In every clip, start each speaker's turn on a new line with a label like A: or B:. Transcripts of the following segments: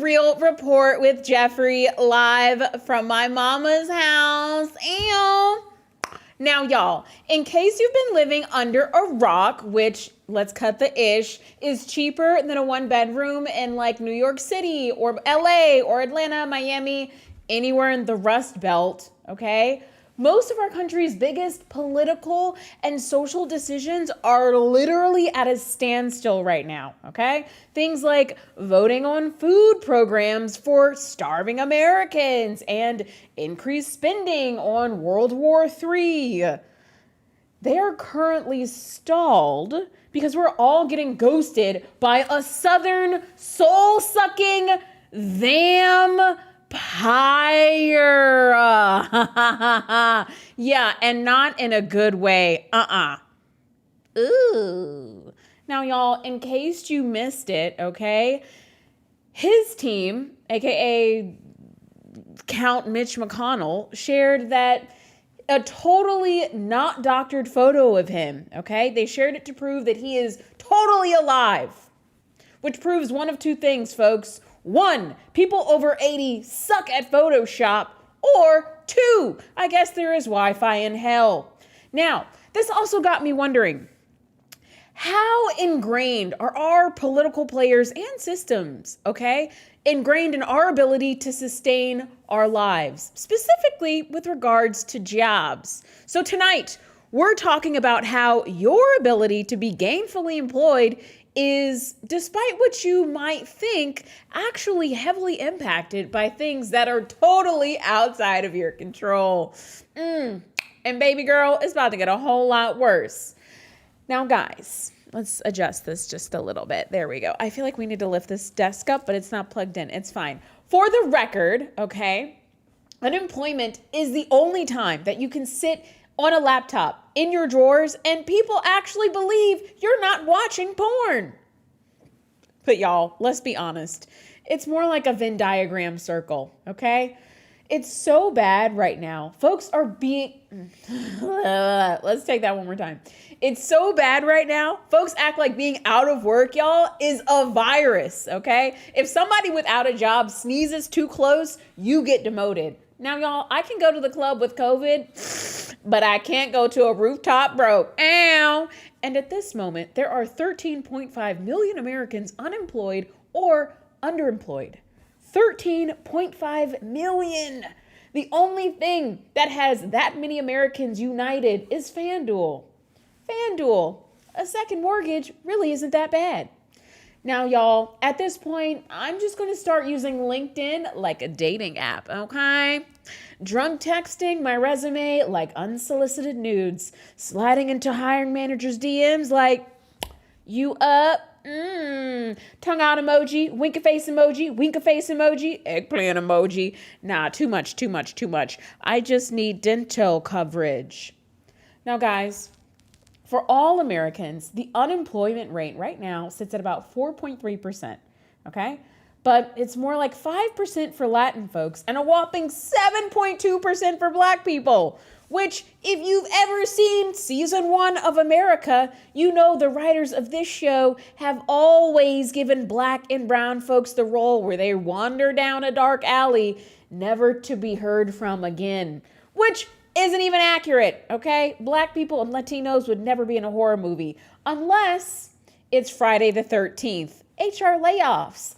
A: Real Report with Jeffrey live from my mama's house. Ew. Now, y'all, in case you've been living under a rock, which, let's cut the ish, is cheaper than a one bedroom in like New York City or LA or Atlanta, Miami, anywhere in the Rust Belt, okay? Most of our country's biggest political and social decisions are literally at a standstill right now, okay? Things like voting on food programs for starving Americans and increased spending on World War III. They are currently stalled because we're all getting ghosted by a Southern soul-sucking vampire. Yeah, and not in a good way. Ooh. Now, y'all, in case you missed it, okay, his team, aka Count Mitch McConnell, shared that a totally not doctored photo of him, okay? They shared it to prove that he is totally alive, which proves one of two things, folks. One, people over 80 suck at Photoshop, or two, I guess there is Wi-Fi in hell. Now, this also got me wondering, how ingrained are our political players and systems, okay, ingrained in our ability to sustain our lives, specifically with regards to jobs? So tonight, we're talking about how your ability to be gainfully employed is, despite what you might think, actually heavily impacted by things that are totally outside of your control. And baby girl, it's about to get a whole lot worse. Now, guys, let's adjust this just a little bit. There we go. I feel like we need to lift this desk up, but it's not plugged in. It's fine. For the record, okay, unemployment is the only time that you can sit on a laptop in your drawers and people actually believe you're not watching porn. But y'all, let's be honest. It's more like a Venn diagram circle, okay? It's so bad right now. Folks are being... Let's take that one more time. It's so bad right now. Folks act like being out of work, y'all, is a virus, okay? If somebody without a job sneezes too close, you get demoted. Now, y'all, I can go to the club with COVID, but I can't go to a rooftop broke. Ow! And at this moment, there are 13.5 million Americans unemployed or underemployed. 13.5 million. The only thing that has that many Americans united is FanDuel. FanDuel, a second mortgage really isn't that bad. Now, y'all, at this point, I'm just going to start using LinkedIn like a dating app, okay? Drunk texting my resume like unsolicited nudes, sliding into hiring managers' DMs like, you up? Tongue out emoji, wink a face emoji, eggplant emoji. Nah, too much. I just need dental coverage. Now, guys, for all Americans, the unemployment rate right now sits at about 4.3%, okay? But it's more like 5% for Latin folks and a whopping 7.2% for Black people, which, if you've ever seen season 1 of America, you know the writers of this show have always given Black and brown folks the role where they wander down a dark alley, never to be heard from again, which isn't even accurate, okay? Black people and Latinos would never be in a horror movie unless it's Friday the 13th. HR layoffs.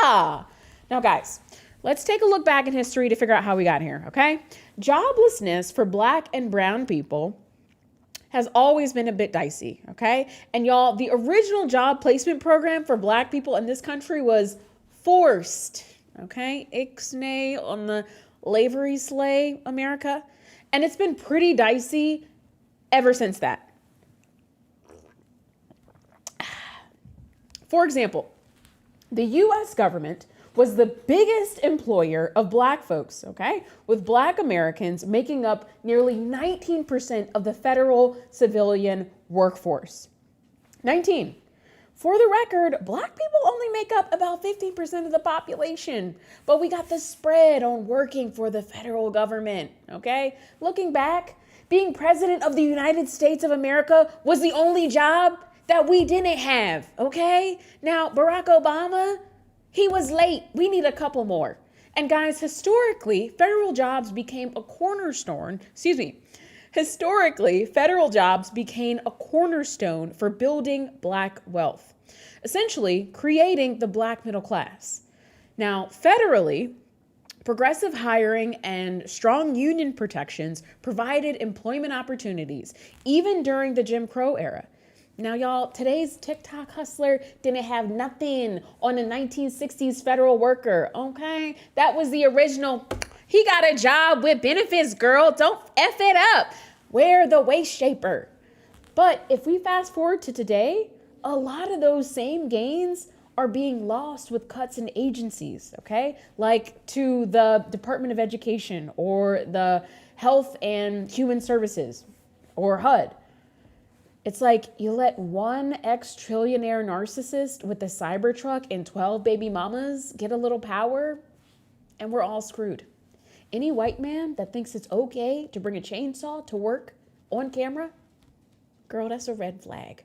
A: Now, guys, let's take a look back in history to figure out how we got here, okay? Joblessness for Black and brown people has always been a bit dicey, okay? And y'all, the original job placement program for Black people in this country was forced, okay? Ixnay on the lavery slay America. And it's been pretty dicey ever since that. For example, the U.S. government was the biggest employer of Black folks, okay? With Black Americans making up nearly 19% of the federal civilian workforce. 19. For the record, Black people only make up about 15% of the population, but we got the spread on working for the federal government, okay? Looking back, being president of the United States of America was the only job that we didn't have, okay? Now, Barack Obama, He was late. We need a couple more. And guys, historically, federal jobs became a cornerstone, historically, federal jobs became a cornerstone for building Black wealth, essentially creating the Black middle class. Now, federally, progressive hiring and strong union protections provided employment opportunities, even during the Jim Crow era. Now, y'all, today's TikTok hustler didn't have nothing on a 1960s federal worker, okay? That was the original. He got a job with benefits, girl. Don't F it up. Wear the waist shaper. But if we fast forward to today, a lot of those same gains are being lost with cuts in agencies, okay? Like to the Department of Education or the Health and Human Services or HUD. It's like you let one ex-trillionaire narcissist with a Cybertruck and 12 baby mamas get a little power, and we're all screwed. Any white man that thinks it's okay to bring a chainsaw to work on camera, girl, that's a red flag.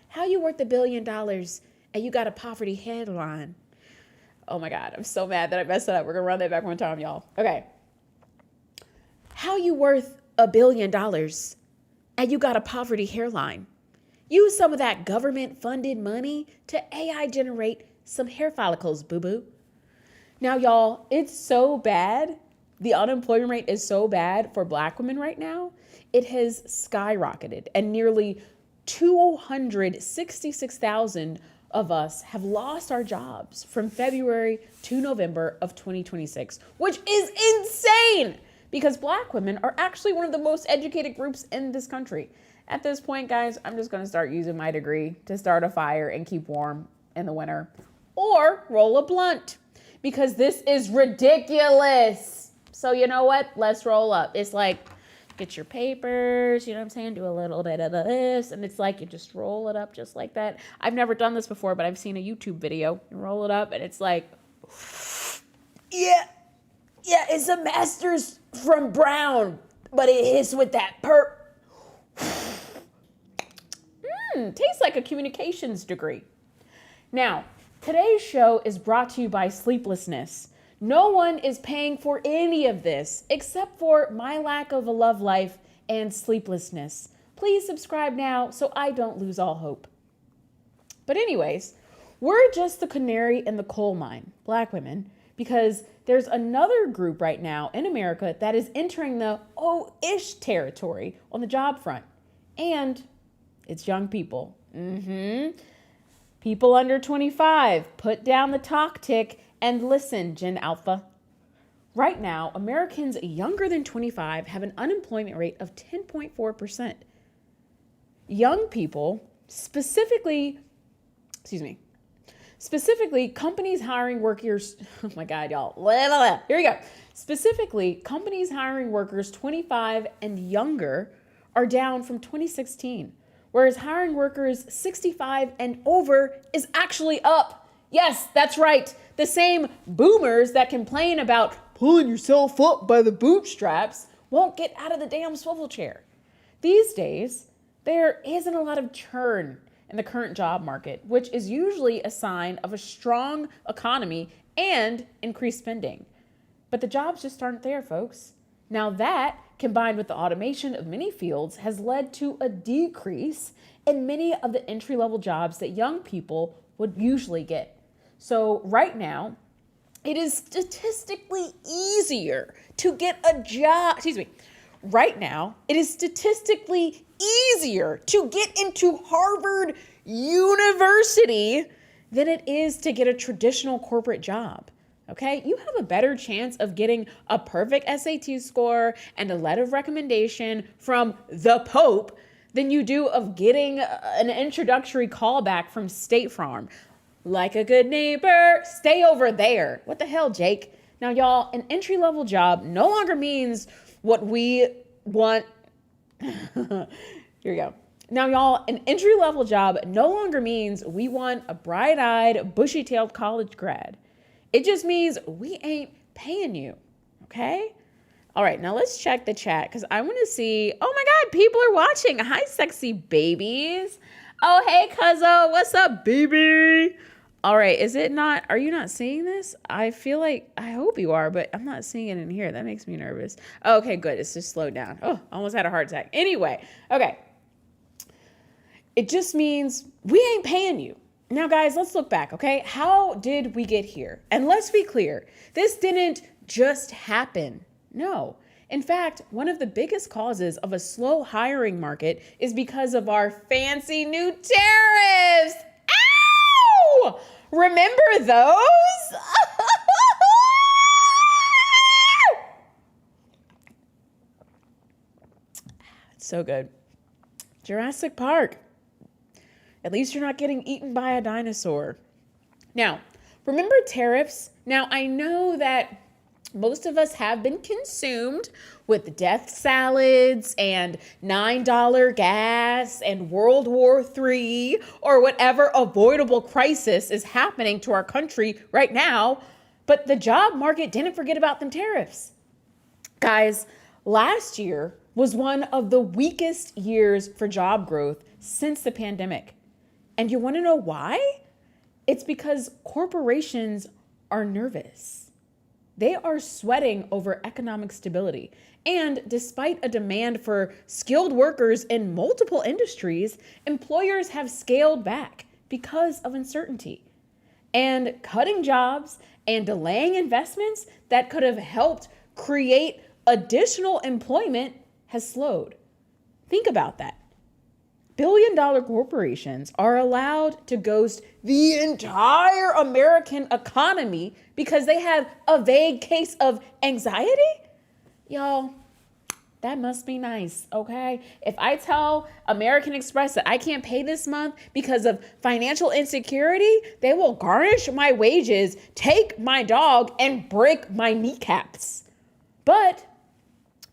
A: How you worth $1 billion and you got a poverty headline? Oh my God, I'm so mad that I messed it up. We're gonna run that back one time, y'all. Okay. How you worth $1 billion and you got a poverty hairline? Use some of that government-funded money to AI generate some hair follicles, boo-boo. Now, y'all, it's so bad. The unemployment rate is so bad for Black women right now. It has skyrocketed, and nearly 266,000 of us have lost our jobs from February to November of 2026, which is insane because Black women are actually one of the most educated groups in this country. At this point, guys, I'm just going to start using my degree to start a fire and keep warm in the winter, or roll a blunt, because this is ridiculous. So you know what? Let's roll up. It's like, get your papers, you know what I'm saying? Do a little bit of this. And it's like, you just roll it up just like that. I've never done this before, but I've seen a YouTube video. You roll it up and it's like, yeah, it's a master's from Brown, but it hits with that perp. Tastes like a communications degree. Now, today's show is brought to you by sleeplessness. No one is paying for any of this except for my lack of a love life and sleeplessness. Please subscribe now so I don't lose all hope. But anyways, we're just the canary in the coal mine, Black women, because there's another group right now in America that is entering the ish territory on the job front. And it's young people. People under 25, put down the talk tick and listen, Gen Alpha. Right now, Americans younger than 25 have an unemployment rate of 10.4%. Young people, specifically, companies hiring workers, oh my God, y'all, here we go. Specifically, companies hiring workers 25 and younger are down from 2016, whereas hiring workers 65 and over is actually up. Yes, that's right. The same boomers that complain about pulling yourself up by the bootstraps won't get out of the damn swivel chair. These days, there isn't a lot of churn in the current job market, which is usually a sign of a strong economy and increased spending. But the jobs just aren't there, folks. Now that, combined with the automation of many fields, has led to a decrease in many of the entry-level jobs that young people would usually get. So right now, it is statistically easier to get a job. Right now, it is statistically easier to get into Harvard University than it is to get a traditional corporate job. Okay, you have a better chance of getting a perfect SAT score and a letter of recommendation from the Pope than you do of getting an introductory callback from State Farm. Like a good neighbor, stay over there. What the hell, Jake? Now, y'all, an entry-level job no longer means what we want. Here we go. Now, y'all, an entry-level job no longer means we want a bright-eyed, bushy-tailed college grad. It just means we ain't paying you, okay? All right, now let's check the chat because I want to see. Oh my God, people are watching. Hi, sexy babies. Oh, hey, Cuzzo. What's up, baby? All right. Is it not? Are you not seeing this? I feel like, I hope you are, but I'm not seeing it in here. That makes me nervous. Okay, good. It's just slowed down. Oh, almost had a heart attack. Anyway, okay. It just means we ain't paying you. Now, guys, let's look back, okay? How did we get here? And let's be clear, this didn't just happen. No. In fact, one of the biggest causes of a slow hiring market is because of our fancy new tariffs. Ow! Remember those? It's so good. Jurassic Park. At least you're not getting eaten by a dinosaur. Now, remember tariffs? Now, I know that most of us have been consumed with death salads and $9 gas and World War III or whatever avoidable crisis is happening to our country right now. But the job market didn't forget about them tariffs. Guys, last year was one of the weakest years for job growth since the pandemic. And you want to know why? It's because corporations are nervous. They are sweating over economic stability. And despite a demand for skilled workers in multiple industries, employers have scaled back because of uncertainty. And cutting jobs and delaying investments that could have helped create additional employment has slowed. Think about that. Billion-dollar corporations are allowed to ghost the entire American economy because they have a vague case of anxiety? Y'all, that must be nice, okay? If I tell American Express that I can't pay this month because of financial insecurity, they will garnish my wages, take my dog, and break my kneecaps. But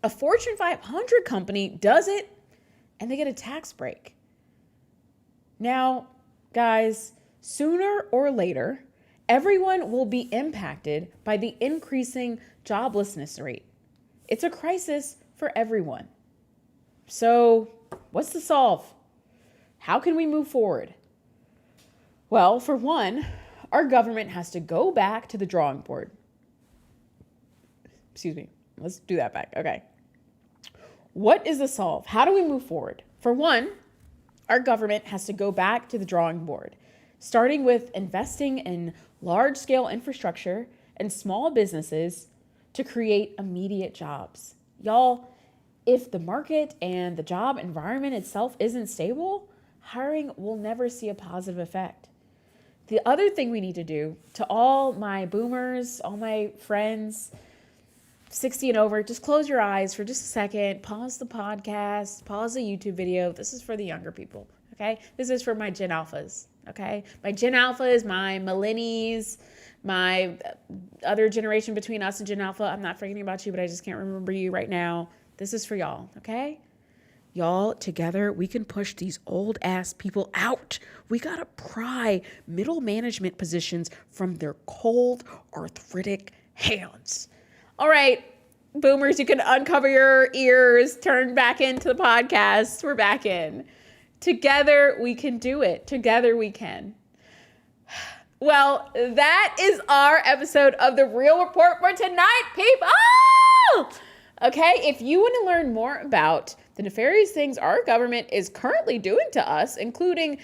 A: a Fortune 500 company does it, and they get a tax break. Now, guys, sooner or later, everyone will be impacted by the increasing joblessness rate. It's a crisis for everyone. So, what's the solve? How can we move forward? Well, for one, our government has to go back to the drawing board. Excuse me. Let's do that back. Okay. What is the solve? How do we move forward? For one, our government has to go back to the drawing board, starting with investing in large-scale infrastructure and small businesses to create immediate jobs. Y'all, if the market and the job environment itself isn't stable, hiring will never see a positive effect. The other thing we need to do, to all my boomers, all my friends, 60 and over, just close your eyes for just a second, pause the podcast, pause the YouTube video. This is for the younger people, okay? This is for my Gen Alphas, okay? My Gen Alphas, my millennials, my other generation between us and Gen Alpha. I'm not forgetting about you, but I just can't remember you right now. This is for y'all, okay? Y'all, together, we can push these old ass people out. We gotta pry middle management positions from their cold, arthritic hands. All right, boomers, you can uncover your ears, turn back into the podcast. We're back in. Together, we can do it. Together, we can. Well, that is our episode of The Real Report for tonight, people. Okay, if you want to learn more about the nefarious things our government is currently doing to us, including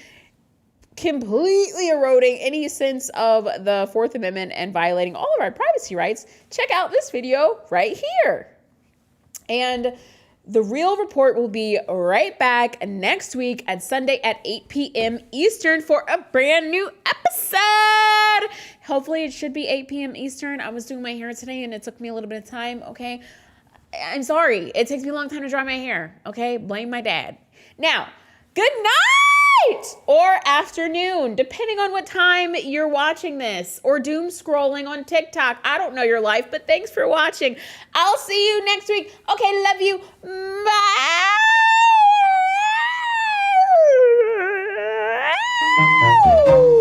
A: completely eroding any sense of the Fourth Amendment and violating all of our privacy rights, check out this video right here. And The Real Report will be right back next week at Sunday at 8 p.m. Eastern for a brand new episode. Hopefully it should be 8 p.m. Eastern. I was doing my hair today and it took me a little bit of time, okay? I'm sorry. It takes me a long time to dry my hair, okay? Blame my dad. Now, good night! Or afternoon, depending on what time you're watching this, or doom scrolling on TikTok. I don't know your life, but thanks for watching. I'll see you next week. Okay, love you. Bye.